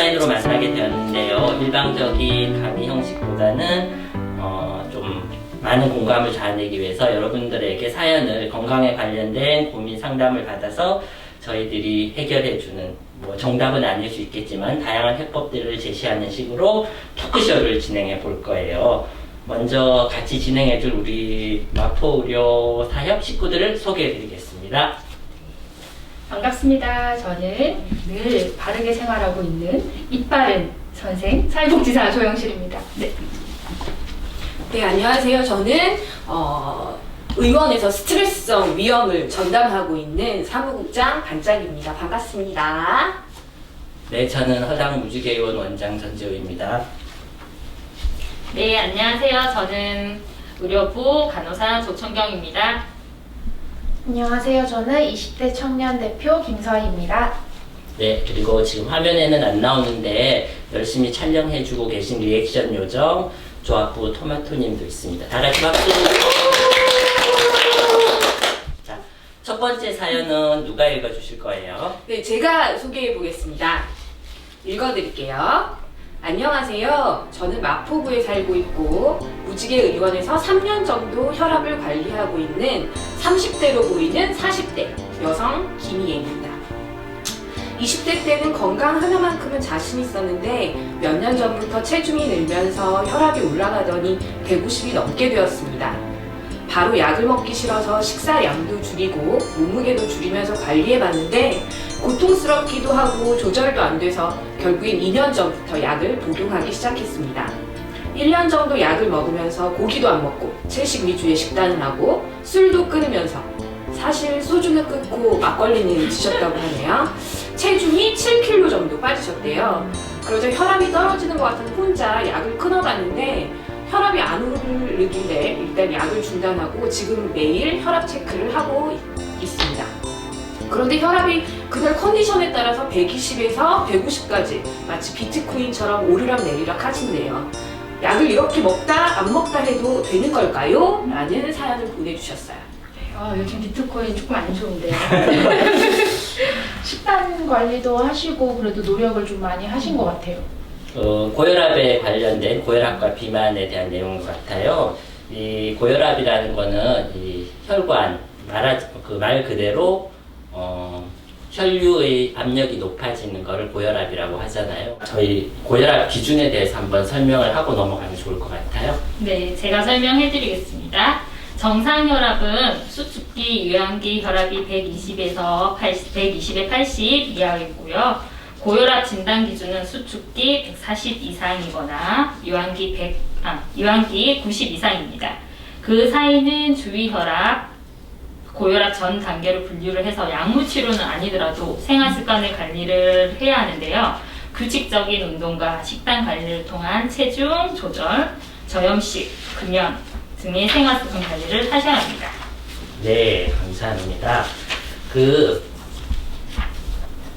온라인으로 만나게 되었는데요. 일방적인 강의 형식보다는 좀 많은 공감을 자아내기 위해서 여러분들에게 사연을 건강에 관련된 고민 상담을 받아서 저희들이 해결해주는, 정답은 아닐 수 있겠지만 다양한 해법들을 제시하는 식으로 토크쇼를 진행해 볼 거예요. 먼저 같이 진행해줄 우리 마포의료 사협 식구들을 소개해 드리겠습니다. 반갑습니다. 저는 늘 바르게 생활하고 있는 입바른 선생 사회복지사 조영실입니다. 네, 안녕하세요. 저는 의원에서 스트레스성 위험을 전담하고 있는 사무국장 반짝입니다. 반갑습니다. 네, 저는 허당무지개의원 원장 전재호입니다. 네, 안녕하세요. 저는 의료부 간호사 조천경입니다. 안녕하세요. 저는 20대 청년 대표 김서희입니다. 네, 그리고 지금 화면에는 안 나오는데 열심히 촬영해주고 계신 리액션 요정 조합부 토마토님도 있습니다. 다 같이 박수! 자, 첫 번째 사연은 누가 읽어주실 거예요? 네, 제가 소개해 보겠습니다. 읽어드릴게요. 안녕하세요. 저는 마포구에 살고 있고 무지개 의원에서 3년 정도 혈압을 관리하고 있는 30대로 보이는 40대 여성 김희애입니다. 20대 때는 건강 하나만큼은 자신 있었는데 몇 년 전부터 체중이 늘면서 혈압이 올라가더니 150이 넘게 되었습니다. 바로 약을 먹기 싫어서 식사량도 줄이고 몸무게도 줄이면서 관리해봤는데 고통스럽기도 하고 조절도 안 돼서 결국엔 2년 전부터 약을 복용하기 시작했습니다. 1년 정도 약을 먹으면서 고기도 안 먹고 채식 위주의 식단을 하고 술도 끊으면서 사실 소주는 끊고 막걸리는 드셨다고 하네요. 체중이 7kg 정도 빠지셨대요. 그러자 혈압이 떨어지는 것 같아서 혼자 약을 끊어봤는데 혈압이 안 오르길래 일단 약을 중단하고 지금 매일 혈압 체크를 하고 있습니다. 그런데 혈압이 그날 컨디션에 따라서 120에서 150까지 마치 비트코인처럼 오르락 내리락 하신대요. 약을 이렇게 먹다 안 먹다 해도 되는 걸까요? 라는 사연을 보내주셨어요. 요즘 비트코인 조금 안 좋은데요. 식단 관리도 하시고 그래도 노력을 좀 많이 하신 것 같아요. 고혈압에 관련된 고혈압과 비만에 대한 내용인 것 같아요. 이 고혈압이라는 거는 이 혈관, 말 그대로 혈류의 압력이 높아지는 것을 고혈압이라고 하잖아요. 저희 고혈압 기준에 대해서 한번 설명을 하고 넘어가면 좋을 것 같아요. 네, 제가 설명해 드리겠습니다. 정상 혈압은 수축기, 유한기 혈압이 120에서 80 이하이고요. 고혈압 진단 기준은 수축기 140 이상이거나 유한기 90 이상입니다. 그 사이는 주위 혈압, 고혈압 전 단계로 분류를 해서 약물 치료는 아니더라도 생활 습관의 관리를 해야 하는데요. 규칙적인 운동과 식단 관리를 통한 체중 조절, 저염식, 금연 등의 생활 습관 관리를 하셔야 합니다. 네, 감사합니다.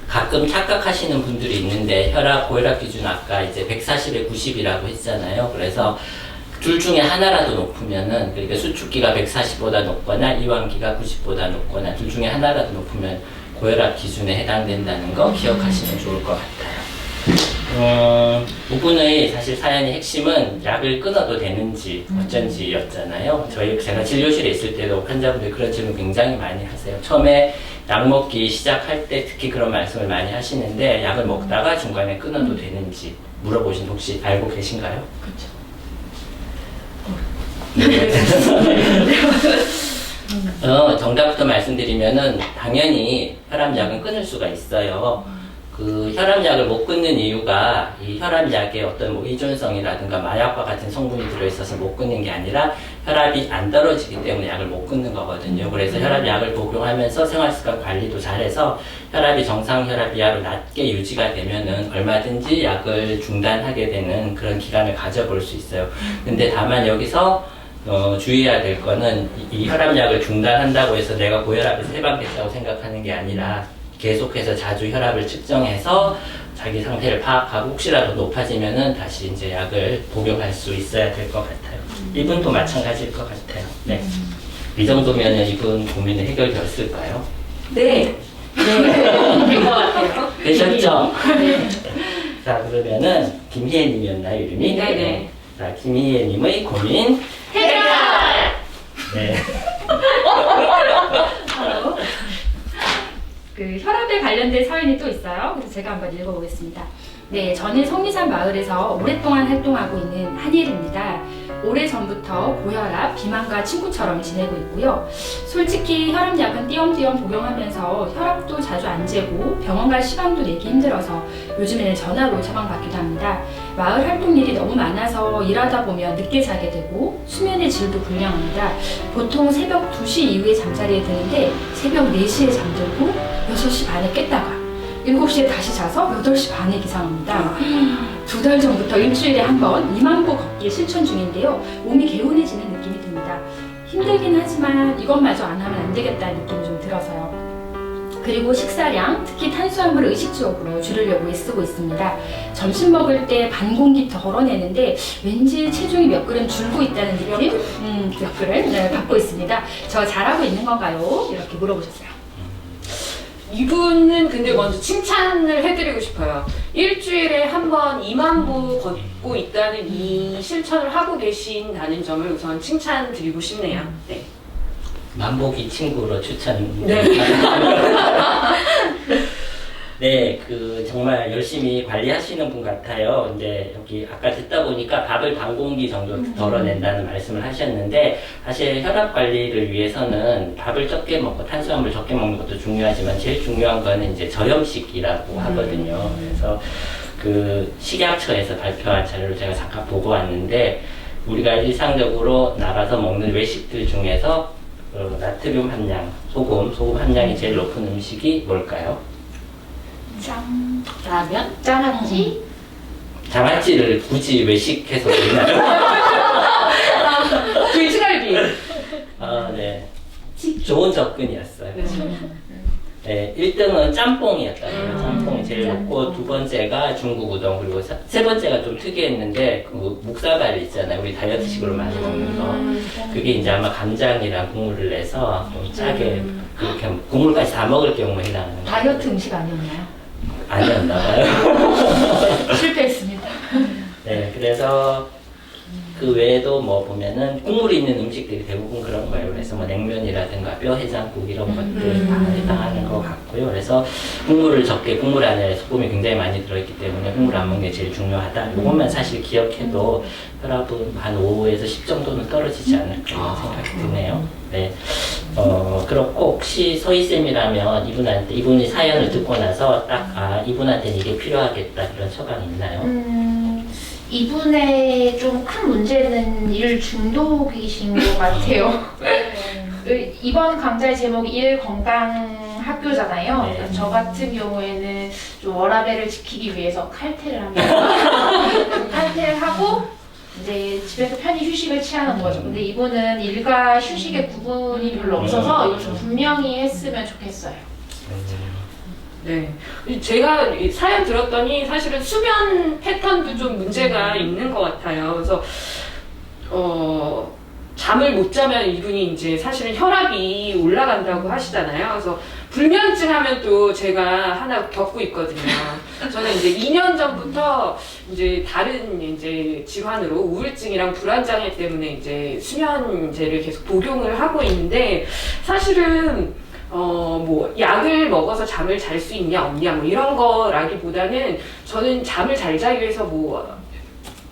가끔 착각하시는 분들이 있는데 고혈압 기준 아까 이제 140에 90이라고 했잖아요. 그래서 둘 중에 하나라도 높으면은, 그러니까 수축기가 140보다 높거나 이완기가 90보다 높거나 둘 중에 하나라도 높으면 고혈압 기준에 해당된다는 거 기억하시면 좋을 것 같아요. 이분의 사실 사연의 핵심은 약을 끊어도 되는지 어쩐지였잖아요. 제가 진료실에 있을 때도 환자분들 그런 질문 굉장히 많이 하세요. 처음에 약 먹기 시작할 때 특히 그런 말씀을 많이 하시는데 약을 먹다가 중간에 끊어도 되는지 물어보신 혹시 알고 계신가요? 그렇죠. 정답부터 말씀드리면은 당연히 혈압약은 끊을 수가 있어요. 그 혈압약을 못 끊는 이유가 이 혈압약에 어떤 의존성이라든가 마약과 같은 성분이 들어있어서 못 끊는 게 아니라 혈압이 안 떨어지기 때문에 약을 못 끊는 거거든요. 그래서 혈압약을 복용하면서 생활습관 관리도 잘해서 혈압이 정상 혈압 이하로 낮게 유지가 되면은 얼마든지 약을 중단하게 되는 그런 기간을 가져볼 수 있어요. 근데 다만 여기서 주의해야 될 거는 이 혈압약을 중단한다고 해서 내가 고혈압이 해방됐다고 생각하는 게 아니라 계속해서 자주 혈압을 측정해서 자기 상태를 파악하고 혹시라도 높아지면은 다시 이제 약을 복용할 수 있어야 될 것 같아요. 이분도 마찬가지일 것 같아요. 네. 이 정도면은 이분 고민은 해결되었을까요? 네. 된 것 같아요. 되셨죠? 네. 자, 그러면은 김희애님이었나요, 이름이? 네네. 자, 김희애님의 고민 해결! 네. 그 혈압에 관련된 사연이 또 있어요. 그래서 제가 한번 읽어보겠습니다. 네, 저는 성미산 마을에서 오랫동안 활동하고 있는 한일입니다. 오래전부터 고혈압, 비만과 친구처럼 지내고 있고요. 솔직히 혈압약은 띄엄띄엄 복용하면서 혈압도 자주 안 재고 병원 갈 시간도 내기 힘들어서 요즘에는 전화로 처방받기도 합니다. 마을 활동 일이 너무 많아서 일하다 보면 늦게 자게 되고 수면의 질도 불량합니다. 보통 새벽 2시 이후에 잠자리에 드는데 새벽 4시에 잠들고 6시 반에 깼다가 7시에 다시 자서 8시 반에 기상합니다. 2달 전부터 일주일에 한 번 2만 보 걷기 실천 중인데요. 몸이 개운해지는 느낌이 듭니다. 힘들긴 하지만 이것마저 안 하면 안 되겠다는 느낌이 좀 들어서요. 그리고 식사량, 특히 탄수화물을 의식적으로 줄이려고 애쓰고 있습니다. 점심 먹을 때 반 공기 덜어내는데 왠지 체중이 몇 그램 줄고 있다는 느낌? 몇 그램? 네, 받고 있습니다. 저 잘하고 있는 건가요? 이렇게 물어보셨어요. 이분은 근데 먼저 칭찬을 해드리고 싶어요. 일주일에 한 번 2만 보 걷고 있다는 이 실천을 하고 계신다는 점을 우선 칭찬드리고 싶네요. 네. 만보기 친구로 추천. 네. 네, 그 정말 열심히 관리하시는 분 같아요. 근데 여기 아까 듣다 보니까 밥을 반 공기 정도 덜어낸다는 말씀을 하셨는데 사실 혈압 관리를 위해서는 밥을 적게 먹고 탄수화물 적게 먹는 것도 중요하지만 제일 중요한 거는 이제 저염식이라고 하거든요. 그래서 그 식약처에서 발표한 자료를 제가 잠깐 보고 왔는데 우리가 일상적으로 나가서 먹는 외식들 중에서 나트륨 함량, 소금 함량이 제일 높은 음식이 뭘까요? 라면? 짜장지? 장아찌를 굳이 외식해서 먹나요? 돼지갈비. 아, 네. 좋은 접근이었어요. 네. 네, 1등은 짬뽕이었다고요. 짬뽕이 제일 높고, 두 번째가 중국 우동, 그리고 세 번째가 좀 특이했는데, 그 묵사발 있잖아요. 우리 다이어트식으로 많이 먹는 거. 그게 이제 아마 간장이랑 국물을 내서 좀 짜게, 그렇게 국물까지 다 먹을 경우에 해당하는 거예요. 다이어트 음식 아니었나요? 아니었나봐요. 실패했습니다. 네, 그래서 그 외에도 뭐 보면은 국물이 있는 음식들이 대부분 그런 거예요. 그래서 뭐 냉면이라든가 뼈 해장국 이런 것들 다 해당하는 것 같고요. 그래서 국물을 적게, 국물 안에 소금이 굉장히 많이 들어있기 때문에 국물 안 먹는 게 제일 중요하다. 이것만 사실 기억해도 혈압은 한 5에서 10 정도는 떨어지지 않을까 이런 생각이 드네요. 네. 그렇고 혹시 서희쌤이라면 이분이 사연을 듣고 나서 딱, 이분한테는 이게 필요하겠다 그런 처방이 있나요? 이분의 좀 큰 문제는 일 중독이신 것 같아요. 이번 강좌의 제목이 일 건강 학교잖아요. 네. 저 같은 경우에는 좀 워라밸을 지키기 위해서 칼퇴를 합니다. 칼퇴를 하고 이제 집에서 편히 휴식을 취하는 거죠. 근데 이분은 일과 휴식의 구분이 별로 없어서 이걸 좀 분명히 했으면 좋겠어요. 네. 제가 이 사연 들었더니 사실은 수면 패턴도 좀 문제가 있는 것 같아요. 그래서, 잠을 못 자면 이분이 이제 사실은 혈압이 올라간다고 하시잖아요. 그래서 불면증 하면 또 제가 하나 겪고 있거든요. 저는 이제 2년 전부터 이제 다른 이제 질환으로 우울증이랑 불안장애 때문에 이제 수면제를 계속 복용을 하고 있는데 사실은 뭐, 약을 먹어서 잠을 잘 수 있냐, 없냐, 뭐, 이런 거라기보다는 저는 잠을 잘 자기 위해서 뭐,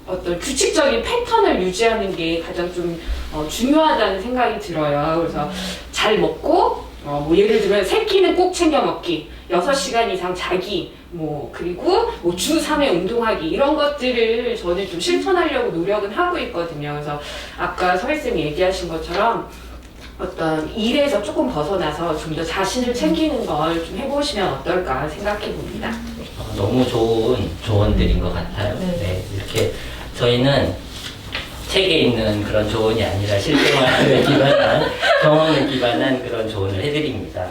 어떤 규칙적인 패턴을 유지하는 게 가장 좀 중요하다는 생각이 들어요. 그래서 잘 먹고, 뭐, 예를 들면, 세 끼는 꼭 챙겨 먹기, 6시간 이상 자기, 뭐, 그리고 뭐, 주 3회 운동하기, 이런 것들을 저는 좀 실천하려고 노력은 하고 있거든요. 그래서 아까 서희쌤이 얘기하신 것처럼, 어떤 일에서 조금 벗어나서 좀 더 자신을 챙기는 걸 좀 해보시면 어떨까 생각해 봅니다. 너무 좋은 조언들인 것 같아요. 네, 이렇게 저희는 책에 있는 그런 조언이 아니라 실생활에 기반한 경험에 기반한 그런 조언을 해드립니다.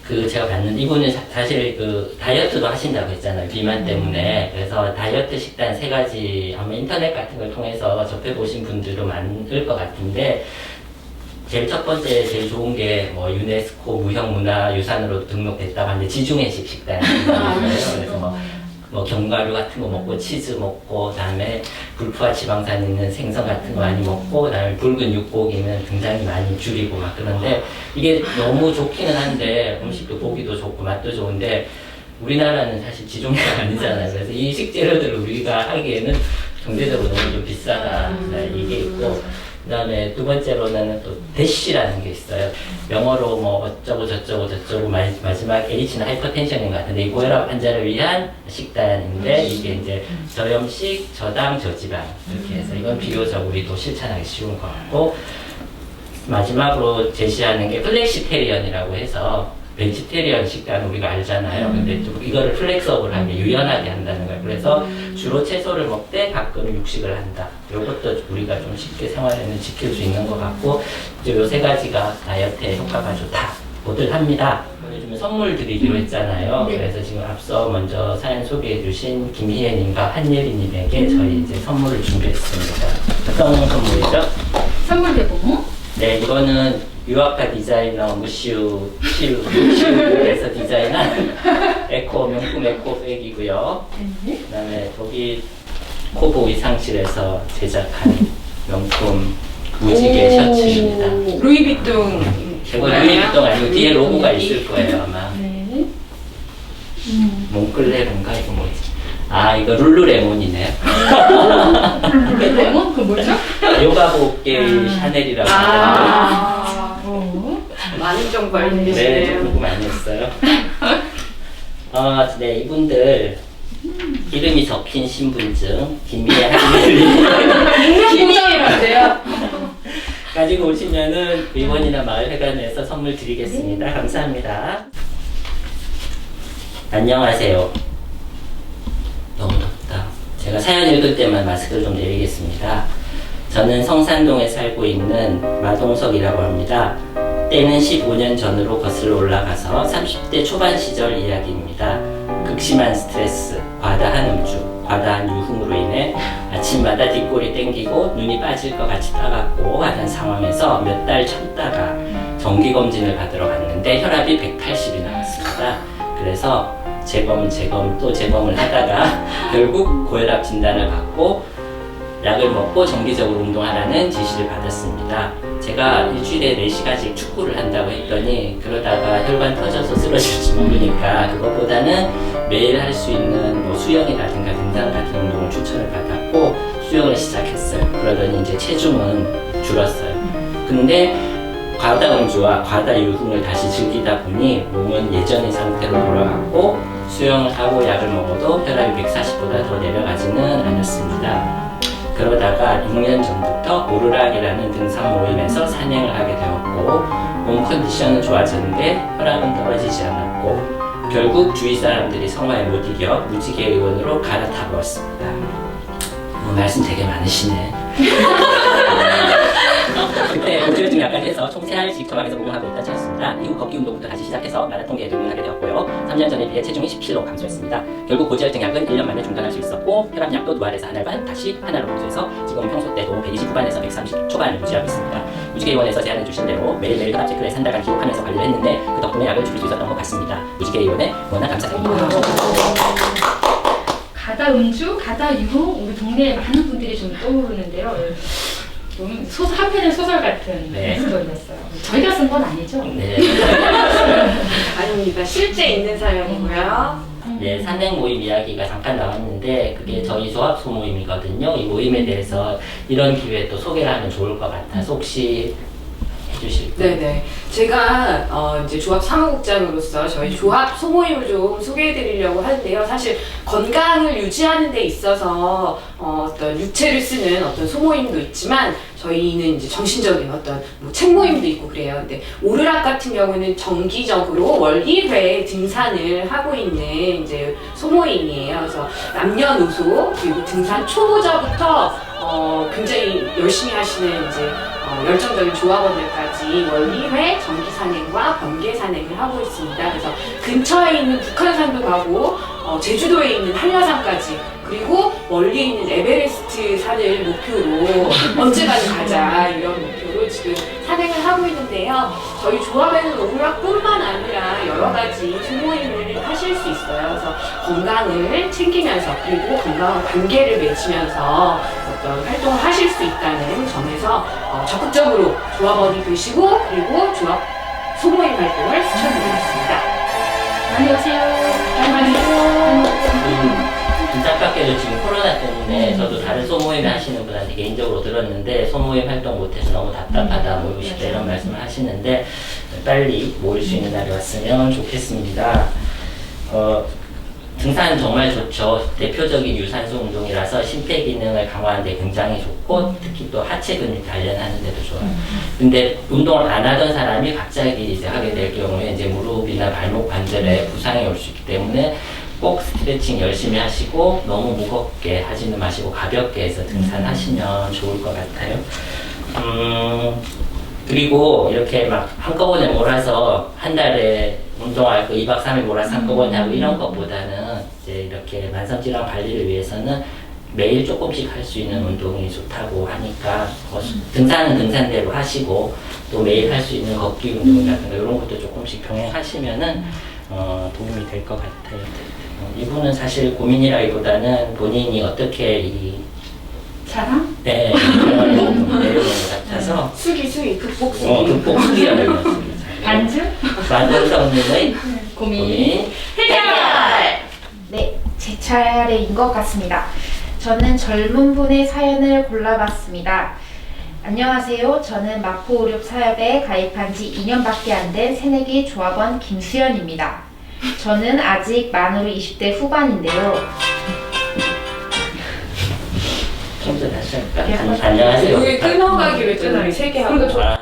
그 제가 봤는데 이분은 사실 그 다이어트도 하신다고 했잖아요. 비만 때문에. 그래서 다이어트 식단 3가지 아마 인터넷 같은 걸 통해서 접해보신 분들도 많을 것 같은데 제일 첫 번째 제일 좋은 게 뭐 유네스코 무형문화유산으로 등록됐다고 하는데 지중해식 식단이거든요. 그래서 뭐 견과류 같은 거 먹고 치즈 먹고 그다음에 불포화 지방산 있는 생선 같은 거 많이 먹고 그다음에 붉은 육고기는 굉장히 많이 줄이고 막 그런데 이게 너무 좋기는 한데 음식도 보기도 좋고 맛도 좋은데 우리나라는 사실 지중해가 아니잖아요. 그래서 이 식재료들을 우리가 하기에는 경제적으로 너무 좀 비싸다. 이게 있고 그다음에 두 번째로는 또 대쉬라는 게 있어요. 영어로 뭐 어쩌고 저쩌고 마지막 H는 하이퍼텐션인 것 같은데 이 고혈압 환자를 위한 식단인데 이게 이제 저염식, 저당, 저지방 이렇게 해서 이건 비교적 우리도 실천하기 쉬운 것 같고 마지막으로 제시하는 게 플렉시테리언이라고 해서 베지테리언 식단 우리가 알잖아요. 근데 좀 이거를 플렉서블하게 유연하게 한다는 거예요. 그래서 주로 채소를 먹되 가끔 육식을 한다. 이것도 우리가 좀 쉽게 생활에는 지킬 수 있는 것 같고 이제 요 세 가지가 다이어트에 효과가 좋다고들 합니다. 요즘에 선물 드리기로 했잖아요. 그래서 지금 앞서 먼저 사연 소개해 주신 김희애님과 한예리님에게 저희 이제 선물을 준비했습니다. 어떤 선물이죠? 선물 대봉. 네, 이거는 유아파 디자이너 무시우에서 디자인한 에코 명품 에코백이고요. 그 다음에 여기 코보 의상실에서 제작한 명품 무지개 셔츠입니다. 루이비통. 이거 루이비통 아니고 뒤에 로고가 있을 거예요 아마. 네. 몽클레르인가 이거 뭐지? 아 이거 룰루레몬이네요. 레몬? 그 뭐죠? 요가복계 샤넬이라고 하는데 많은 정보 알고 네, 계시네요. 조금 많이 했어요. 네, 이분들 이름이 적힌 신분증 김희애 한예리 김희애인데요. 가지고 오시면은 의원이나 마을회관에서 선물 드리겠습니다. 감사합니다. 안녕하세요. 너무 덥다. 제가 사연 읽을 때만 마스크를 좀 내리겠습니다. 저는 성산동에 살고 있는 마동석이라고 합니다. 때는 15년 전으로 거슬러 올라가서 30대 초반 시절 이야기입니다. 극심한 스트레스, 과다한 음주, 과다한 유흥으로 인해 아침마다 뒷골이 땡기고 눈이 빠질 것 같이 따갑고 하는 상황에서 몇 달 참다가 정기검진을 받으러 갔는데 혈압이 180이 나왔습니다. 그래서 재검 또 재검을 하다가 결국 고혈압 진단을 받고 약을 먹고 정기적으로 운동하라는 지시를 받았습니다. 제가 일주일에 4시간씩 축구를 한다고 했더니 그러다가 혈관 터져서 쓰러질지 모르니까 그것보다는 매일 할 수 있는 뭐 수영이라든가 등산 같은 운동을 추천을 받았고 수영을 시작했어요. 그러더니 이제 체중은 줄었어요. 근데 과다 음주와 과다 유흥을 다시 즐기다 보니 몸은 예전의 상태로 돌아갔고 수영을 하고 약을 먹어도 혈압이 140보다 더 내려가지는 않았습니다. 그러다가 6년 전부터 오르락이라는 등산 모임에서 산행을 하게 되었고 몸 컨디션은 좋아졌는데 혈압은 떨어지지 않았고 결국 주위 사람들이 성화에 못 이겨 무지개 의원으로 갈아타 보았습니다. 말씀 되게 많으시네. 그때 고지혈증 약까지 해서 총 3알씩 처방해서 복용하고 있던 차였습니다. 이후 걷기 운동부터 다시 시작해서 마라톤 계획에 입문하게 되었고요. 3년 전에 비해 체중이 10kg 감소했습니다. 결국 고지혈증 약은 1년 만에 중단할 수 있었고 혈압약도 누알에서 한 알반 다시 하나로 감소해서 지금 평소 때도 120 후반에서 130 초반을 유지하고 있습니다. 무지개의원에서 제안해 주신 대로 매일매일 혈압 체크를 3달간 기록하면서 관리를 했는데 그 덕분에 약을 줄일 수 있었던 것 같습니다. 무지개의원에 워낙 감사드립니다. 가다 음주, 가다 유흥, 우리 동네에 많은 분들이 좀 떠오르는데요. 좀 한편의 소설 같은 네. 스토리였어요. 저희가 쓴 건 아니죠? 네. 아닙니다. 실제 있는 사연이고요. 네, 산행 모임 이야기가 잠깐 나왔는데 그게 저희 조합 소모임이거든요. 이 모임에 대해서 이런 기회에 또 소개를 하면 좋을 것 같아서 혹시 해주실까요? 네네. 제가 이제 조합 사무국장으로서 저희 조합 소모임을 좀 소개해드리려고 하는데요. 사실 건강을 유지하는 데 있어서 어떤 육체를 쓰는 어떤 소모임도 있지만 저희는 이제 정신적인 어떤 뭐 책 모임도 있고 그래요. 근데 오르락 같은 경우는 정기적으로 월 1회 등산을 하고 있는 이제 소모임이에요. 그래서 남녀노소 그리고 등산 초보자부터 굉장히 열심히 하시는 이제 열정적인 조합원들까지 월 1회 정기 산행과 번개 산행을 하고 있습니다. 그래서 근처에 있는 북한산도 가고 제주도에 있는 한라산까지 그리고 멀리 있는 에베레스트 산을 목표로 언젠가는 가자 이런 목표로 지금 산행 활행을 하고 있는데요. 저희 조합에는 오락뿐만 아니라 여러 가지 소모임을 하실 수 있어요. 그래서 건강을 챙기면서 그리고 건강한 관계를 맺으면서 어떤 활동을 하실 수 있다는 점에서 적극적으로 조합원이 되시고 그리고 조합 소모임 활동을 추천드리겠습니다. 많이 오세요. 많이 오세요. 안타깝게도 지금 코로나 때문에 저도 다른 소모임 하시는 분한테 개인적으로 들었는데 소모임 활동 못해서 너무 답답하다, 모이고 싶다 이런 말씀을 하시는데 빨리 모일 수 있는 날이 왔으면 좋겠습니다. 등산 정말 좋죠. 대표적인 유산소 운동이라서 심폐기능을 강화하는 데 굉장히 좋고 특히 또 하체 근육 단련하는 데도 좋아요. 근데 운동을 안 하던 사람이 갑자기 이제 하게 될 경우에 이제 무릎이나 발목 관절에 부상이 올 수 있기 때문에 꼭 스트레칭 열심히 하시고 너무 무겁게 하지는 마시고 가볍게 해서 등산하시면 좋을 것 같아요. 그리고 이렇게 막 한꺼번에 몰아서 한 달에 운동할 거 2박 3일 몰아서 한꺼번에 하고 이런 것보다는 이제 이렇게 만성질환 관리를 위해서는 매일 조금씩 할 수 있는 운동이 좋다고 하니까 등산은 등산대로 하시고 또 매일 할 수 있는 걷기 운동이라든가 이런 것도 조금씩 병행하시면은 도움이 될 것 같아요. 이분은 사실 고민이라기보다는 본인이 어떻게 이 자랑? 네, 그런 내용인 것 같아서 수기 극복 극복 수기를 반주? 만성성님의 고민. 해결! 네, 제 차례인 것 같습니다. 저는 젊은 분의 사연을 골라봤습니다. 안녕하세요. 저는 마포의료사협에 가입한 지 2년밖에 안 된 새내기 조합원 김수연입니다. 저는 아직 만으로 20대 후반인데요. 좀더 다시 할까? 안녕하세요. 여기 끊어가기로 했잖아요. 3개 하고.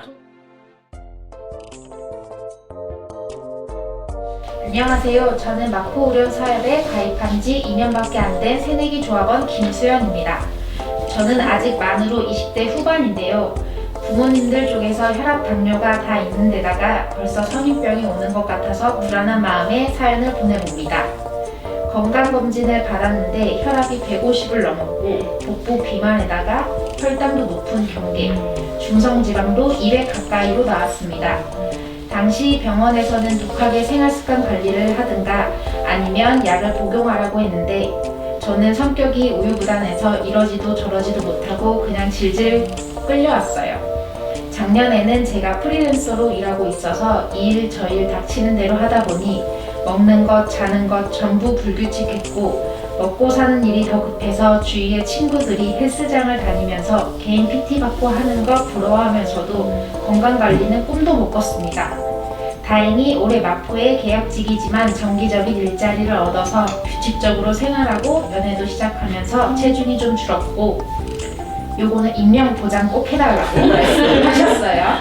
안녕하세요. 저는 마포의료사협에 가입한 지 2년밖에 안 된 새내기 조합원 김수연입니다. 저는 아직 만으로 20대 후반인데요. 부모님들 쪽에서 혈압, 당뇨가 다 있는 데다가 벌써 성인병이 오는 것 같아서 불안한 마음에 사연을 보내봅니다. 건강검진을 받았는데 혈압이 150을 넘었고 복부 비만에다가 혈당도 높은 경계, 중성지방도 200 가까이로 나왔습니다. 당시 병원에서는 독하게 생활습관 관리를 하든가 아니면 약을 복용하라고 했는데 저는 성격이 우유부단해서 이러지도 저러지도 못하고 그냥 질질 끌려왔어요. 작년에는 제가 프리랜서로 일하고 있어서 이 일 저 일 닥치는 대로 하다 보니 먹는 것, 자는 것 전부 불규칙했고 먹고 사는 일이 더 급해서 주위의 친구들이 헬스장을 다니면서 개인 PT 받고 하는 거 부러워하면서도 건강관리는 꿈도 못 꿨습니다. 다행히 올해 마포에 계약직이지만 정기적인 일자리를 얻어서 규칙적으로 생활하고 연애도 시작하면서 체중이 좀 줄었고 요거는 임명 보장 꼭 해달라고 말씀을 하셨어요.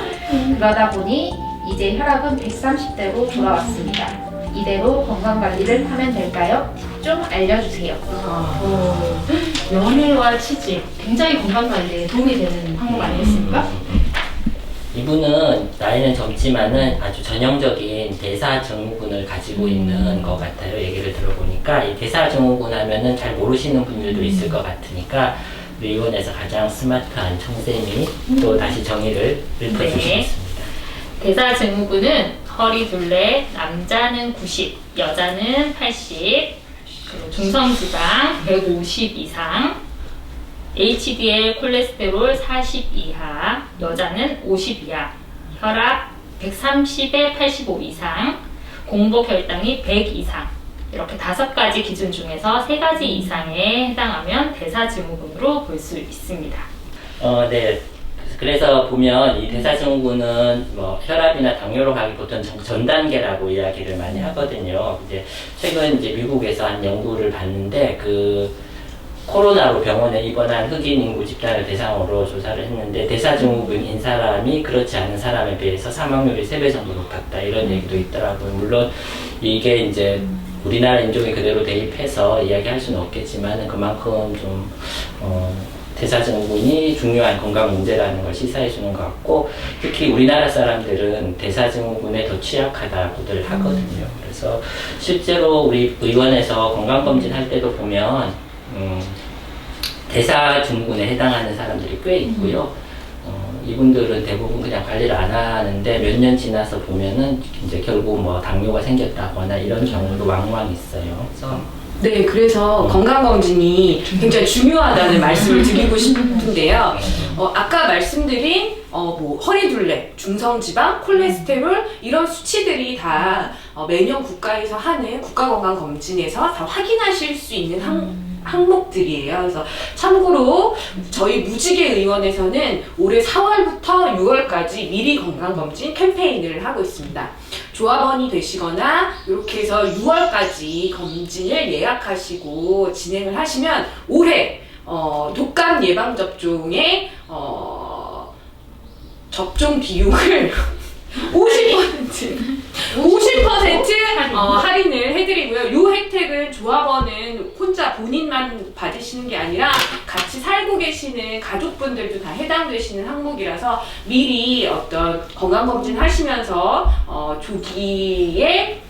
그러다 보니 이제 혈압은 130대로 돌아왔습니다. 이대로 건강관리를 하면 될까요? 팁 좀 알려주세요. 연애와 취직 굉장히 건강관리에 도움이 되는 방법 아니겠습니까? 이분은 나이는 젊지만은 아주 전형적인 대사증후군을 가지고 있는 것 같아요. 얘기를 들어보니까 이 대사증후군 하면은 잘 모르시는 분들도 있을 것 같으니까 우리 의원에서 가장 스마트한 청쌤이 또 다시 정의를 읊어주시겠습니다. 대사증후군은 허리 둘레, 남자는 90, 여자는 80, 그리고 중성지방 150 이상, HDL 콜레스테롤 40 이하, 여자는 50 이하, 혈압 130에 85 이상, 공복 혈당이 100 이상, 이렇게 5가지 기준 중에서 3가지 이상에 해당하면 대사증후군으로 볼 수 있습니다. 네. 그래서 보면 이 대사증후군은 뭐 혈압이나 당뇨로 가기 보통 전 단계라고 이야기를 많이 하거든요. 이제 최근 이제 미국에서 한 연구를 봤는데 그 코로나로 병원에 입원한 흑인 인구 집단을 대상으로 조사를 했는데 대사증후군인 사람이 그렇지 않은 사람에 비해서 사망률이 3배 정도 높았다 이런 얘기도 있더라고요. 물론 이게 이제 우리나라 인종이 그대로 대입해서 이야기할 수는 없겠지만 그만큼 좀 대사증후군이 중요한 건강 문제라는 걸 시사해 주는 것 같고 특히 우리나라 사람들은 대사증후군에 더 취약하다고들 하거든요. 그래서 실제로 우리 의원에서 건강검진 할 때도 보면 대사증후군에 해당하는 사람들이 꽤 있고요. 이분들은 대부분 그냥 관리를 안 하는데 몇 년 지나서 보면은 이제 결국 뭐 당뇨가 생겼다거나 이런 경우도 왕왕 있어요. 그래서 네, 그래서 건강검진이 굉장히 중요하다는 말씀을 드리고 싶은데요. 아까 말씀드린 뭐 허리둘레, 중성지방, 콜레스테롤 이런 수치들이 다 매년 국가에서 하는 국가건강검진에서 다 확인하실 수 있는 항목들이에요. 그래서 참고로 저희 무지개의원에서는 올해 4월부터 6월까지 미리 건강검진 캠페인을 하고 있습니다. 조합원이 되시거나 이렇게 해서 6월까지 검진을 예약하시고 진행을 하시면 올해 독감 예방접종의 접종 비용을 50% 할인을 해드리고요. 이 혜택은 조합원은 혼자 본인만 받으시는 게 아니라 같이 살고 계시는 가족분들도 다 해당되시는 항목이라서 미리 어떤 건강검진 하시면서 조기에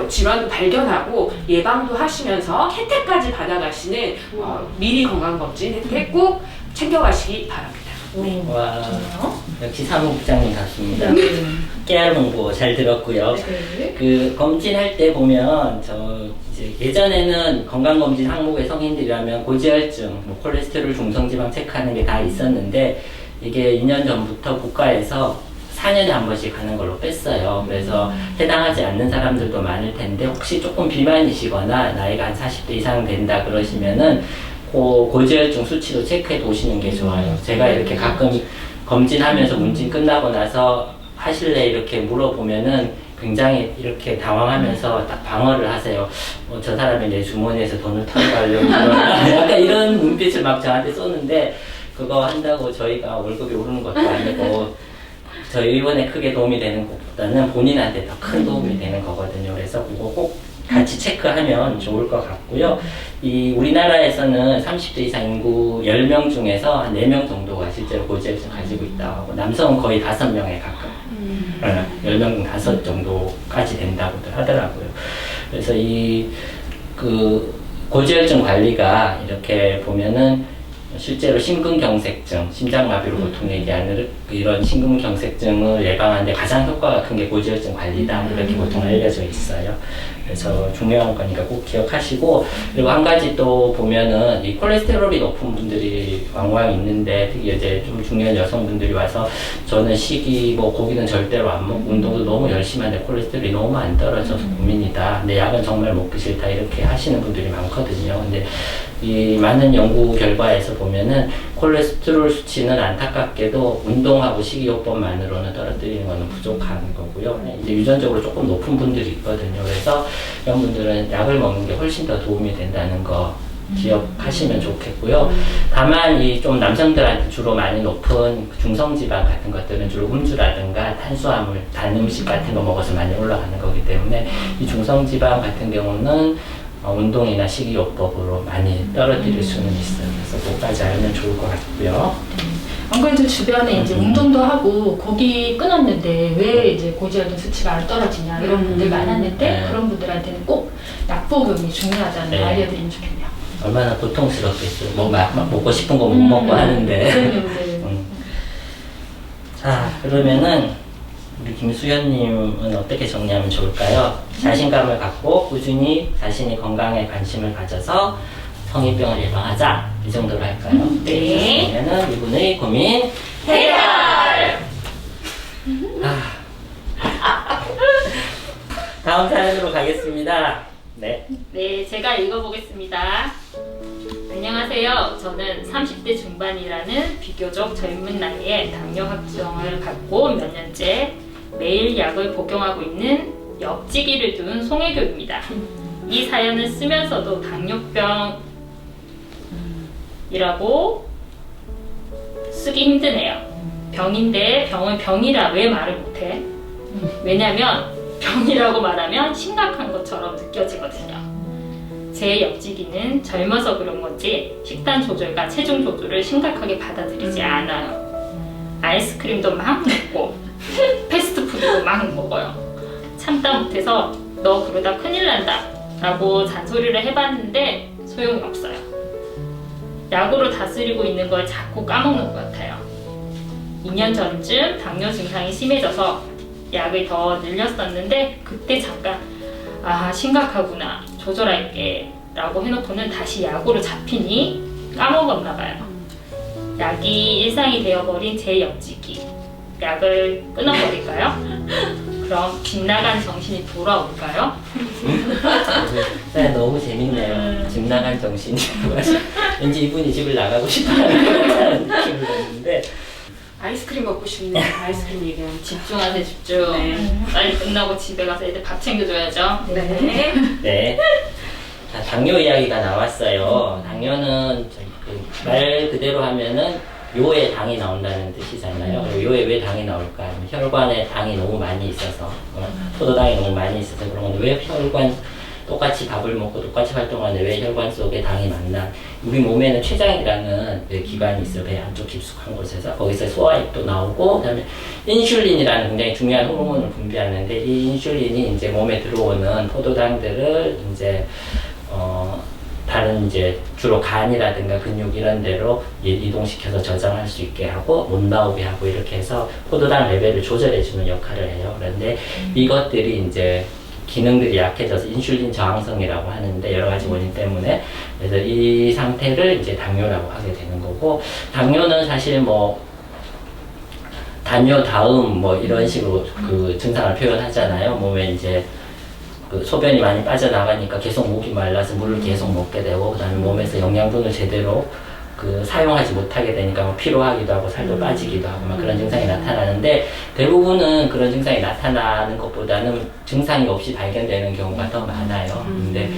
질환도 발견하고 예방도 하시면서 혜택까지 받아가시는 미리 건강검진 혜택 꼭 챙겨가시기 바랍니다. 네. 와, 역시 사무국장님 같습니다. 깨알 홍보 잘 들었고요. 그 검진할 때 보면 저 이제 예전에는 건강검진 항목의 성인들이라면 고지혈증, 뭐 콜레스테롤, 중성지방 체크하는 게 다 있었는데 이게 2년 전부터 국가에서 4년에 한 번씩 하는 걸로 뺐어요. 그래서 해당하지 않는 사람들도 많을 텐데 혹시 조금 비만이시거나 나이가 한 40대 이상 된다 그러시면은 고지혈증 수치도 체크해 보시는 게 좋아요. 제가 이렇게 가끔 검진하면서 문진 끝나고 나서 하실래 이렇게 물어보면은 굉장히 이렇게 당황하면서 딱 방어를 하세요. 저 사람이 내 주머니에서 돈을 털어가려고 약간 이런 눈빛을 막 저한테 쏘는데 그거 한다고 저희가 월급이 오르는 것도 아니고 저희 의원에 크게 도움이 되는 것보다는 본인한테 더 큰 도움이 되는 거거든요. 그래서 그거 꼭 같이 체크하면 좋을 것 같고요. 이 우리나라에서는 30대 이상 인구 10명 중에서 한 4명 정도가 실제로 고지혈증 가지고 있다고 하고 남성은 거의 5명에 가까워. 10명 중 5 정도까지 된다고들 하더라고요. 그래서 그 고지혈증 관리가 이렇게 보면은 실제로 심근경색증, 심장마비로 보통 얘기하는 이런 심근경색증을 예방하는데 가장 효과가 큰 게 고지혈증 관리다 이렇게 보통 알려져 있어요. 그래서 중요한 거니까 꼭 기억하시고 그리고 한 가지 또 보면은 이 콜레스테롤이 높은 분들이 왕왕 있는데 특히 이제 좀 중요한 여성분들이 와서 저는 식이 뭐 고기는 절대로 안 먹고 운동도 너무 열심히 하는데 콜레스테롤이 너무 안 떨어져서 고민이다. 근데 약은 정말 먹기 싫다 이렇게 하시는 분들이 많거든요. 근데 이 많은 연구 결과에서 보면은 콜레스테롤 수치는 안타깝게도 운동하고 식이요법만으로는 떨어뜨리는 것은 부족한 거고요. 이제 유전적으로 조금 높은 분들이 있거든요. 그래서 이런 분들은 약을 먹는 게 훨씬 더 도움이 된다는 거 기억하시면 좋겠고요. 다만 이 좀 남성들한테 주로 많이 높은 중성지방 같은 것들은 주로 음주라든가 탄수화물, 단 음식 같은 거 먹어서 많이 올라가는 거기 때문에 이 중성지방 같은 경우는 운동이나 식이요법으로 많이 떨어뜨릴 수는 있어요. 그래서 그것까지 알면 좋을 것 같고요. 안 그래도 주변에 이제 운동도 하고 고기 끊었는데 왜 이제 고지혈증 수치가 안 떨어지냐 이런 분들 많았는데 그런 분들한테는 꼭 약복용이 중요하다는 걸 알려드리면 좋겠네요. 얼마나 고통스럽겠어요. 막 먹고 싶은 거 못 먹고 하는데. 자, 그러면은 우리 김수현님은 어떻게 정리하면 좋을까요? 자신감을 갖고 꾸준히 자신의 건강에 관심을 가져서 성인병을 예방하자. 이 정도로 할까요? 네. 그러면은 이분의 고민 해결! 다음 사연으로 가겠습니다. 네. 네, 제가 읽어보겠습니다. 안녕하세요. 저는 30대 중반이라는 비교적 젊은 나이에 당뇨 확정을 갖고 몇 년째 매일 약을 복용하고 있는 옆지기를 둔 송혜교입니다. 이 사연을 쓰면서도 당뇨병이라고 쓰기 힘드네요. 병인데 병은 병이라 왜 말을 못해? 왜냐면 병이라고 말하면 심각한 것처럼 느껴지거든요. 제 옆지기는 젊어서 그런 건지 식단 조절과 체중 조절을 심각하게 받아들이지 않아요. 아이스크림도 막 먹고 패스트푸드도 막 먹어요. 참다 못해서 너 그러다 큰일 난다 라고 잔소리를 해봤는데 소용이 없어요. 약으로 다스리고 있는 걸 자꾸 까먹는 것 같아요. 2년 전쯤 당뇨 증상이 심해져서 약을 더 늘렸었는데 그때 잠깐 심각하구나 조절할게 라고 해놓고는 다시 약으로 잡히니 까먹었나 봐요. 약이 일상이 되어버린 제 옆지기. 약을 끊어버릴까요? 그럼 집 나간 정신이 돌아올까요? 네, 너무 재밌네요. 집 나간 정신이라고 하시. 왠지 이분이 집을 나가고 싶어하는 느낌을 받는데. 아이스크림 먹고 싶네. 아이스크림 얘기하면. 집중하세요, 집중. 네. 빨리 끝나고 집에 가서 애들 밥 챙겨줘야죠. 네. 네. 자, 당뇨 이야기가 나왔어요. 당뇨는 말 그대로 하면은 요에 당이 나온다는 뜻이잖아요. 그리고 요에 왜 당이 나올까? 혈관에 당이 너무 많이 있어서, 포도당이 너무 많이 있어서 그런 건데 왜 혈관 똑같이 밥을 먹고 똑같이 활동하는데 왜 혈관 속에 당이 많나? 우리 몸에는 췌장이라는 기관이 있어요. 배 안쪽 깊숙한 곳에서. 거기서 소화액도 나오고, 그 다음에 인슐린이라는 굉장히 중요한 호르몬을 분비하는데 이 인슐린이 이제 몸에 들어오는 포도당들을 이제 다른 이제 주로 간이라든가 근육 이런 데로 이동시켜서 저장할 수 있게 하고 못 나오게 하고 이렇게 해서 포도당 레벨을 조절해주는 역할을 해요. 그런데 이것들이 이제 기능들이 약해져서 인슐린 저항성이라고 하는데 여러 가지 원인 때문에 그래서 이 상태를 이제 당뇨라고 하게 되는 거고 당뇨는 사실 뭐 단뇨 다음 뭐 이런 식으로 그 증상을 표현하잖아요. 몸에 이제 그 소변이 많이 빠져나가니까 계속 목이 말라서 물을 계속 먹게 되고 그다음에 몸에서 영양분을 제대로 그 사용하지 못하게 되니까 뭐 피로하기도 하고 살도 빠지기도 하고 막 그런 증상이 나타나는데 대부분은 그런 증상이 나타나는 것보다는 증상이 없이 발견되는 경우가 더 많아요. 근데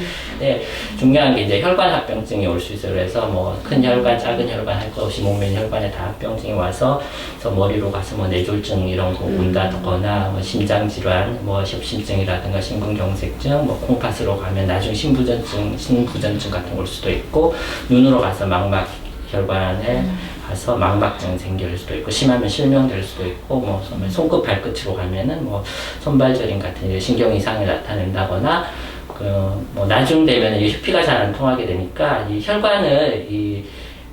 중요한 게 이제 혈관 합병증이 올 수 있어요. 그래서 뭐 큰 혈관, 작은 혈관 할 것 없이 몸에 있는 혈관에 다 합병증이 와서 그래서 머리로 가서 뭐 뇌졸중 이런 거 온다거나 뭐 심장 질환, 뭐 협심증이라든가 심근경색증, 뭐 콩팥으로 가면 나중 신부전증 같은 걸 올 수도 있고 눈으로 가서 망막 혈관에 가서 망막증 생길 수도 있고 심하면 실명될 수도 있고 뭐 손끝 발끝으로 가면은 뭐 손발저림 같은 이제 신경 이상을 나타낸다거나 그 뭐 나중 되면 이 피가 잘 안 통하게 되니까 이 혈관을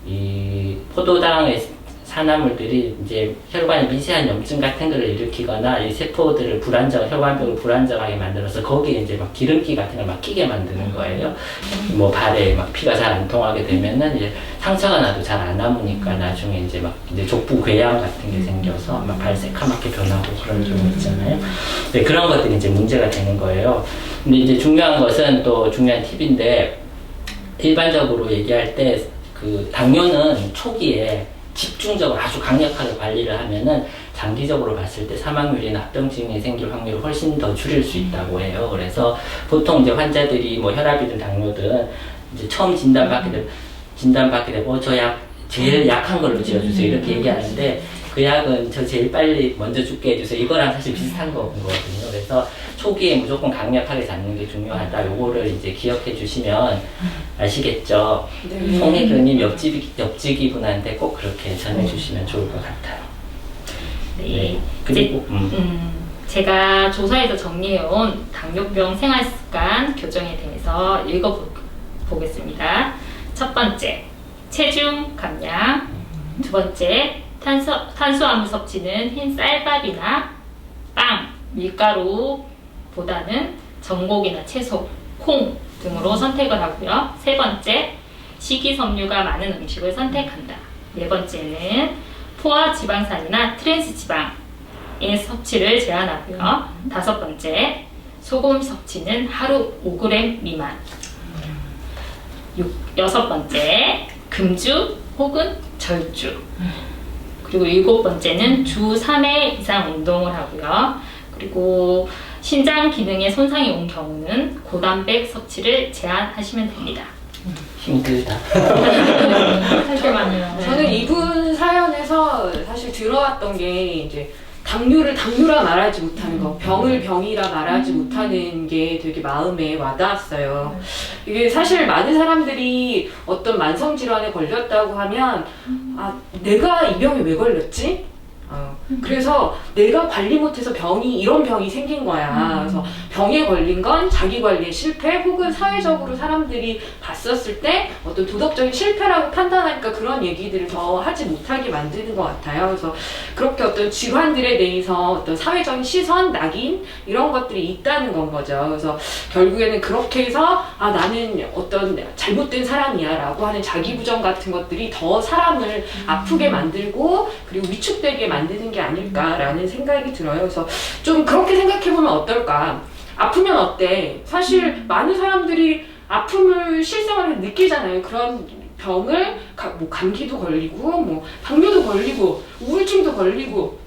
이 포도당의 산화물들이 이제 혈관에 미세한 염증 같은 거를 일으키거나 이 세포들을 혈관벽을 불안정하게 만들어서 거기에 이제 막 기름기 같은 걸 막 끼게 만드는 거예요. 뭐 발에 막 피가 잘 안 통하게 되면은 이제 상처가 나도 잘 안 남으니까 나중에 이제 막 이제 족부 궤양 같은 게 생겨서 막 발 새카맣게 변하고 그런 경우 있잖아요. 네, 그런 것들이 이제 문제가 되는 거예요. 근데 이제 중요한 것은 또 중요한 팁인데 일반적으로 얘기할 때 그 당뇨는 초기에 집중적으로 아주 강력하게 관리를 하면은 장기적으로 봤을 때 사망률이나 합병증이 생길 확률을 훨씬 더 줄일 수 있다고 해요. 그래서 보통 이제 환자들이 뭐 혈압이든 당뇨든 이제 처음 진단받게 되고 저 약 제일 약한 걸로 지어주세요 이렇게 얘기하는데 그 약은 저 제일 빨리 먼저 죽게 해주세요 이거랑 사실 비슷한 거거든요. 그래서 초기에 무조건 강력하게 잡는 게 중요하다. 요거를 이제 기억해 주시면 아시겠죠? 네. 송혜교님 옆지기 분한테 꼭 그렇게 전해 주시면 좋을 것 같아요. 네. 그리고 제가 조사에서 정리해온 당뇨병 생활습관 교정에 대해서 읽어보겠습니다. 첫 번째, 체중 감량. 두 번째, 탄수화물 섭취는 흰 쌀밥이나 빵, 밀가루보다는 전곡이나 채소, 콩 등으로 선택을 하고요. 세 번째, 식이섬유가 많은 음식을 선택한다. 네 번째는 포화 지방산이나 트랜스 지방의 섭취를 제한하고요. 다섯 번째, 소금 섭취는 하루 5g 미만. 여섯 번째, 금주 혹은 절주. 그리고 일곱 번째는 주 3회 이상 운동을 하고요. 그리고 신장 기능에 손상이 온 경우는 고단백 섭취를 제한하시면 됩니다. 힘들다. 할 게 많아요. 저는 이분 사연에서 사실 들어왔던 게 이제 당뇨를 당뇨라 말하지 못하는 거, 병을 병이라 말하지 못하는 게 되게 마음에 와닿았어요. 이게 사실 많은 사람들이 어떤 만성 질환에 걸렸다고 하면 아, 내가 이 병에 왜 걸렸지? 그래서 내가 관리 못해서 이런 병이 생긴 거야. 그래서 병에 걸린 건 자기 관리의 실패 혹은 사회적으로 사람들이 봤었을 때 어떤 도덕적인 실패라고 판단하니까 그런 얘기들을 더 하지 못하게 만드는 것 같아요. 그래서 그렇게 어떤 질환들에 대해서 어떤 사회적인 시선, 낙인 이런 것들이 있다는 건 거죠. 그래서 결국에는 그렇게 해서 나는 어떤 잘못된 사람이야 라고 하는 자기 부정 같은 것들이 더 사람을 아프게 만들고 그리고 위축되게 만드는 게 아닐까라는 생각이 들어요. 그래서 좀 그렇게 생각해보면 어떨까? 아프면 어때? 사실 많은 사람들이 아픔을 실생활에 느끼잖아요. 그런 병을 뭐 감기도 걸리고 뭐 당뇨도 걸리고 우울증도 걸리고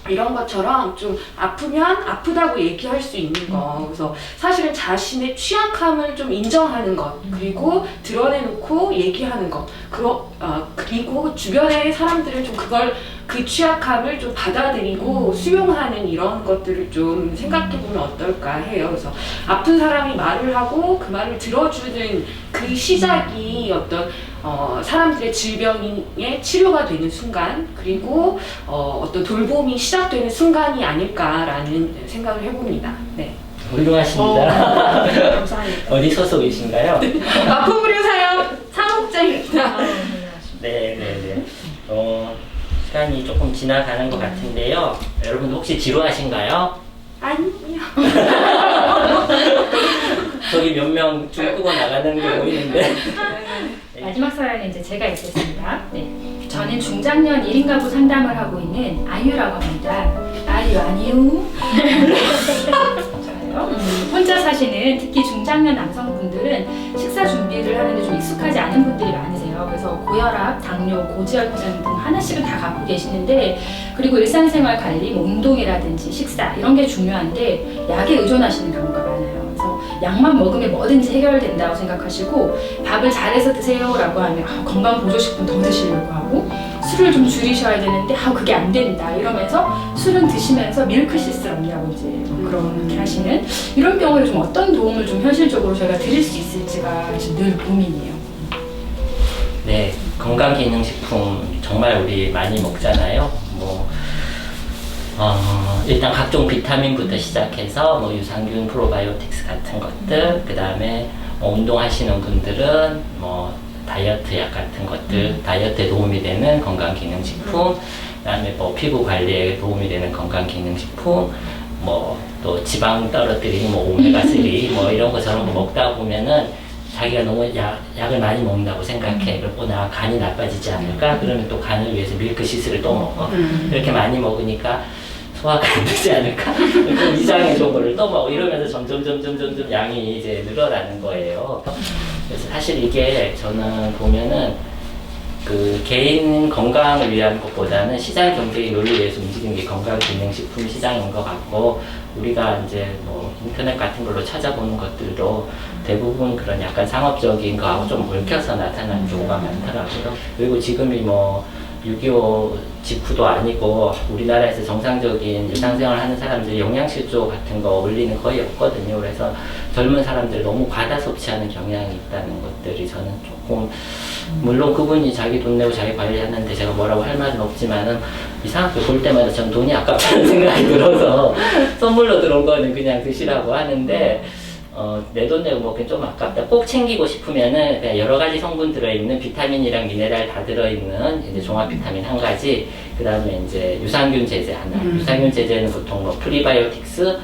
이런 것처럼 좀 아프면 아프다고 얘기할 수 있는 거. 그래서 사실은 자신의 취약함을 좀 인정하는 것, 그리고 드러내놓고 얘기하는 것. 그리고 주변의 사람들은 좀 그 취약함을 좀 받아들이고 수용하는 이런 것들을 좀 생각해보면 어떨까 해요. 그래서 아픈 사람이 말을 하고 그 말을 들어주는 그 시작이 어떤 사람들의 질병의 치료가 되는 순간, 그리고 어떤 돌봄이 시작되는 순간이 아닐까라는 생각을 해봅니다. 네. 훌륭하십니다. 감사합니다. 어디 소속이신가요? 마포구류사역 사목장입니다. 네네네. 시간이 조금 지나가는 것 같은데요. 여러분 혹시 지루하신가요? 아니요. 저기 몇 명 줄 끄고 나가는 게 보이는데. 마지막 사연은 이제 제가 읽겠습니다. 네. 저는 중장년 1인 가구 상담을 하고 있는 아유라고 합니다. 아유. 혼자 사시는 특히 중장년 남성분들은 식사 준비를 하는데 좀 익숙하지 않은 분들이 많으세요. 그래서 고혈압, 당뇨, 고지혈증 등 하나씩은 다 갖고 계시는데, 그리고 일상생활 관리, 뭐 운동이라든지 식사 이런 게 중요한데 약에 의존하시는 경우가 많아요. 그래서 약만 먹으면 뭐든지 해결된다고 생각하시고, 밥을 잘해서 드세요라고 하면 건강 보조식품 더 드시려고 하고, 술을 좀 줄이셔야 되는데 그게 안 된다 이러면서 술은 드시면서 밀크시스 없냐고 이제 그렇게 하시는 이런 경우에 좀 어떤 도움을 좀 현실적으로 저희가 드릴 수 있을지가 지금 늘 고민이에요. 네, 건강기능식품 정말 우리 많이 먹잖아요. 일단 각종 비타민부터 시작해서 뭐 유산균, 프로바이오틱스 같은 것들, 그 다음에 운동하시는 분들은 뭐 다이어트 약 같은 것들, 다이어트에 도움이 되는 건강기능식품, 그 다음에 뭐 피부 관리에 도움이 되는 건강기능식품, 뭐 또 지방 떨어뜨리는 뭐 오메가3 뭐 이런 거 저런 거 먹다 보면은 자기가 너무 약을 많이 먹는다고 생각해. 그리고 나 간이 나빠지지 않을까? 그러면 또 간을 위해서 밀크시스를 또 먹어. 이렇게 많이 먹으니까 소화가 안 되지 않을까? 그 이상의 정보를 또 먹어. 이러면서 점점 양이 이제 늘어나는 거예요. 그래서 사실 이게 저는 보면은 그 개인 건강을 위한 것보다는 시장 경쟁의 논리에서 움직이는 게 건강기능식품 시장인 것 같고, 우리가 이제 뭐 인터넷 같은 걸로 찾아보는 것들도 대부분 그런 약간 상업적인 거하고 좀 얽혀서 나타나는 경우가 많더라고요. 그리고 지금이 뭐 6.25 직후도 아니고 우리나라에서 정상적인 일상생활 하는 사람들이 영양실조 같은 거 올리는 거의 없거든요. 그래서 젊은 사람들 너무 과다 섭취하는 경향이 있다는 것들이 저는 조금, 물론 그분이 자기 돈 내고 자기 관리하는데 제가 뭐라고 할 말은 없지만은 이상하게 볼 때마다 전 돈이 아깝다는 생각이 들어서 선물로 들어온 거는 그냥 드시라고 하는데, 내 돈 내고 먹긴 좀 아깝다. 꼭 챙기고 싶으면은 그냥 여러 가지 성분 들어있는 비타민이랑 미네랄 다 들어있는 이제 종합 비타민 한 가지, 그 다음에 이제 유산균 제제 하나. 유산균 제제는 보통 뭐 프리바이오틱스,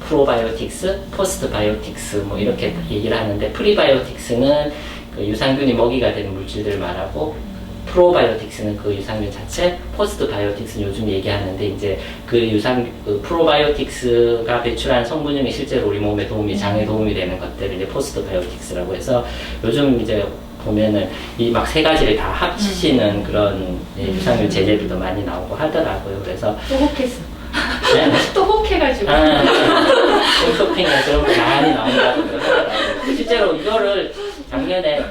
프로바이오틱스, 포스트바이오틱스 뭐 이렇게 얘기를 하는데, 프리바이오틱스는 그 유산균이 먹이가 되는 물질들을 말하고, 프로바이오틱스는 그 유산균 자체, 포스트바이오틱스는 요즘 얘기하는데 이제 그 프로바이오틱스가 배출한 성분 중에 실제로 우리 몸에 장에 도움이 되는 것들을 이제 포스트바이오틱스라고 해서 요즘 이제 보면은 이 막 세 가지를 다 합치시는 그런 유산균 제제들도 많이 나오고 하더라고요. 그래서 또 혹했어. 네? 또 혹해가지고. 쇼핑에 그런 거 많이 나온다고 그러더라고요. 실제로 이거를 작년에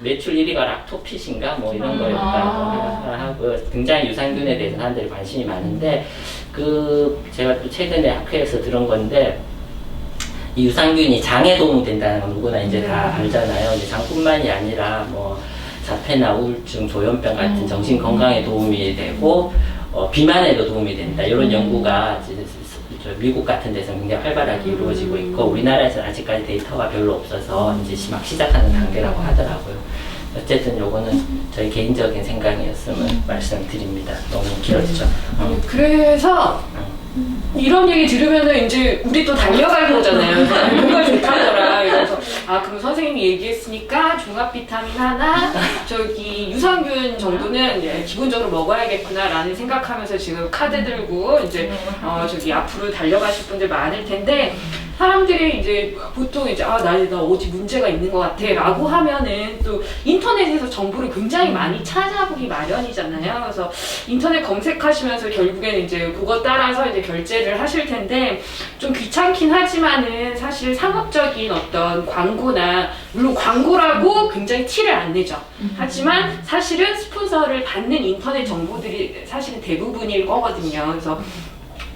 매출 1위가 락토핏인가 뭐 이런 거였다고 하고, 굉장히 유산균에 대해서 사람들이 관심이 많은데, 제가 또 최근에 학회에서 들은 건데, 이 유산균이 장에 도움이 된다는 건 누구나 이제 다 알잖아요. 이제 장뿐만이 아니라 뭐 자폐나 우울증, 조현병 같은 정신 건강에 도움이 되고, 비만에도 도움이 된다. 이런 연구가 이제 미국 같은 데서 굉장히 활발하게 이루어지고 있고 우리나라에서는 아직까지 데이터가 별로 없어서 이제 막 시작하는 단계라고 하더라고요. 어쨌든 요거는 저희 개인적인 생각이었음을 말씀드립니다. 너무 길었죠. 그래서 이런 얘기 들으면은 이제 우리 또 달려갈 거잖아요. 뭔가 좋다더라. 이러면서 그럼 선생님이 얘기했으니까 종합 비타민 하나, 저기 유산균 정도는 이제 기본적으로 먹어야겠구나라는 생각하면서 지금 카드 들고 이제 저기 앞으로 달려가실 분들 많을 텐데 사람들이 이제 보통 이제 나 어디 문제가 있는 것 같아라고 하면은 또 인터넷에서 정보를 굉장히 많이 찾아보기 마련이잖아요. 그래서 인터넷 검색하시면서 결국에는 이제 그거 따라서 이제 결제를 하실 텐데 좀 귀찮긴 하지만은 사실 상업적인 어떤 광고나 물론 광고라고 굉장히 티를 안 내죠. 하지만 사실은 스폰서를 받는 인터넷 정보들이 사실은 대부분일 거거든요. 그래서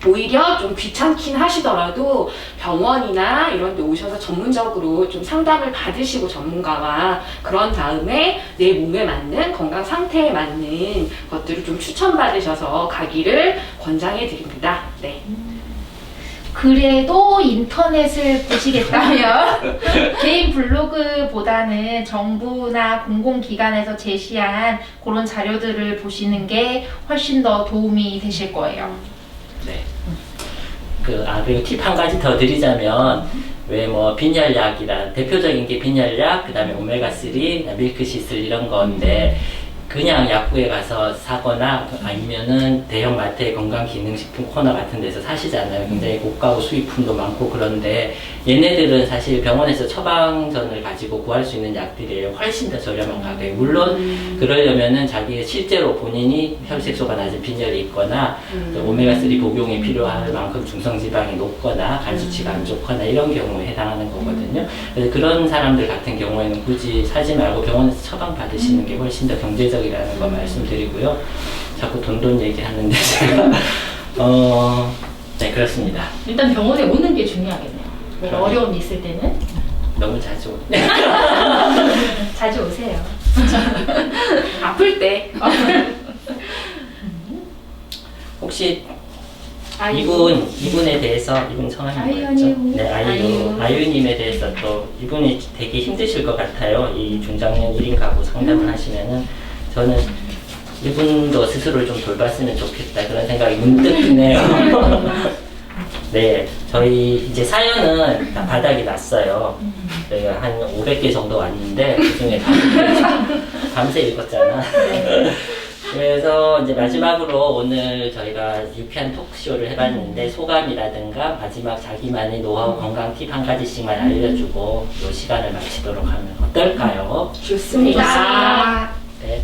오히려 좀 귀찮긴 하시더라도 병원이나 이런 데 오셔서 전문적으로 좀 상담을 받으시고 전문가와 그런 다음에 내 몸에 맞는 건강 상태에 맞는 것들을 좀 추천받으셔서 가기를 권장해 드립니다. 네. 그래도 인터넷을 보시겠다면 개인 블로그보다는 정부나 공공기관에서 제시한 그런 자료들을 보시는 게 훨씬 더 도움이 되실 거예요. 네. 그리고 팁 한 가지 더 드리자면, 왜 뭐 빈혈약이라, 대표적인 게 빈혈약, 그 다음에 오메가3, 밀크시슬 이런 건데, 그냥 약국에 가서 사거나 아니면은 대형 마트의 건강기능식품 코너 같은 데서 사시잖아요. 굉장히 고가고 수입품도 많고 그런데 얘네들은 사실 병원에서 처방전을 가지고 구할 수 있는 약들이에요. 훨씬 더 저렴한 가격에. 물론 그러려면은 자기 실제로 본인이 혈색소가 낮은 빈혈이 있거나 오메가3 복용이 필요할 만큼 중성지방이 높거나 간 수치가 안 좋거나 이런 경우에 해당하는 거거든요. 그래서 그런 사람들 같은 경우에는 굳이 사지 말고 병원에서 처방 받으시는 게 훨씬 더 경제적이라는 거 말씀드리고요. 자꾸 돈 얘기하는데 제가 네, 그렇습니다. 일단 병원에 오는 게 중요하겠네요. 그럼요. 어려움이 있을 때는 너무 자주 자주 오세요. 아플 때 혹시 아이유. 이분에 대해서 이분 성함이 뭐였죠? 아이유. 네, 아이유님에 대해서 또 이분이 되게 힘드실 것 같아요. 이 중장년 1인 가구 상담을 하시면은 저는 이분도 스스로를 좀 돌봤으면 좋겠다 그런 생각이 문득 드네요. 네, 저희 이제 사연은 다 바닥이 났어요. 저희가 한 500개 정도 왔는데 그중에 밤새 읽었잖아. 그래서 이제 마지막으로 오늘 저희가 유쾌한 토크쇼를 해봤는데 소감이라든가 마지막 자기만의 노하우 건강 팁 한 가지씩만 알려주고 이 시간을 마치도록 하면 어떨까요? 좋습니다. 네.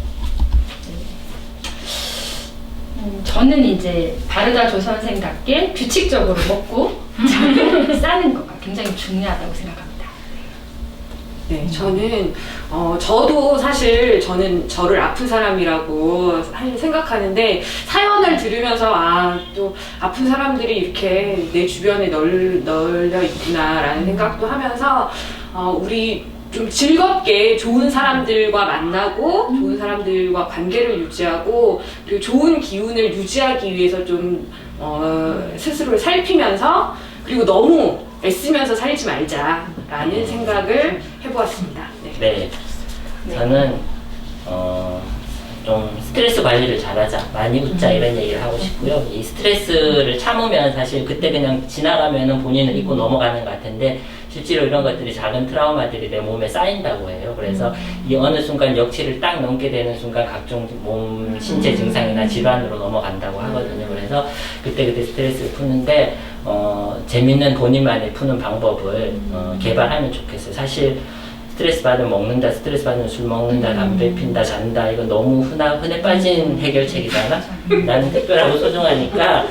저는 이제 바르다 조선생답게 규칙적으로 먹고 싸는 거가 굉장히 중요하다고 생각합니다. 네, 저는 저도 사실 저는 저를 아픈 사람이라고 생각하는데 사연을 들으면서 또 아픈 사람들이 이렇게 내 주변에 널려 있구나라는 생각도 하면서 우리 좀 즐겁게 좋은 사람들과 만나고 좋은 사람들과 관계를 유지하고 그리고 좋은 기운을 유지하기 위해서 좀 스스로를 살피면서 그리고 너무 애쓰면서 살지 말자라는 생각을 해보았습니다. 네. 네. 저는 좀 스트레스 관리를 잘하자, 많이 웃자 이런 얘기를 하고 싶고요. 이 스트레스를 참으면 사실 그때 그냥 지나가면은 본인은 잊고 넘어가는 것 같은데 실제로 이런 것들이 작은 트라우마들이 내 몸에 쌓인다고 해요. 그래서 이 어느 순간 역치를 딱 넘게 되는 순간 각종 몸 신체 증상이나 질환으로 넘어간다고 하거든요. 그래서 그때 스트레스를 푸는데 재밌는 본인만의 푸는 방법을 개발하면 좋겠어요. 사실 스트레스 받으면 먹는다, 스트레스 받으면 술 먹는다, 담배 핀다, 잔다 이건 너무 흔해 빠진 해결책이잖아. 나는 특별하고 소중하니까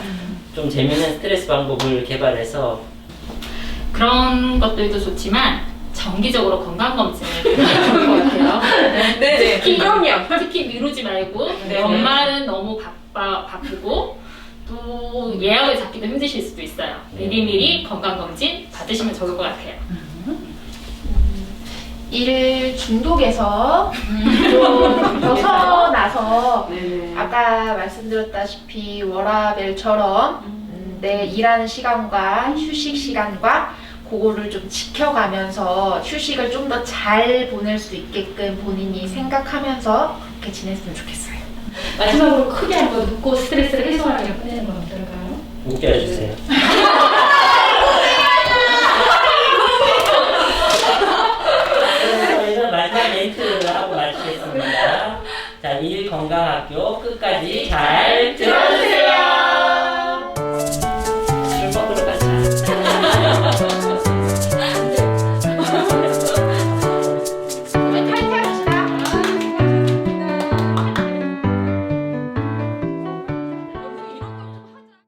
좀 재밌는 스트레스 방법을 개발해서 그런 것들도 좋지만 정기적으로 건강검진을 해야 좋을 것 같아요. 네, 그럼요. 특히 미루지 말고 네. 연말은 너무 바쁘고 또 예약을 잡기도 힘드실 수도 있어요. 미리미리 건강검진 받으시면 좋을 것 같아요. 일 중독에서 좀 벗어나 나서 네네. 아까 말씀드렸다시피 워라벨처럼 내 일하는 시간과 휴식 시간과 그거를 좀 지켜가면서 휴식을 좀 더 잘 보낼 수 있게끔 본인이 생각하면서 그렇게 지냈으면 좋겠어요. 마지막으로 크게 한번 웃고 스트레스를 해소하려고 끝내는 건 어떨까요? 웃겨주세요. 저희는 마지막 멘트를 하고 마치겠습니다. 자, 일건강학교 끝까지 잘 들어주세요.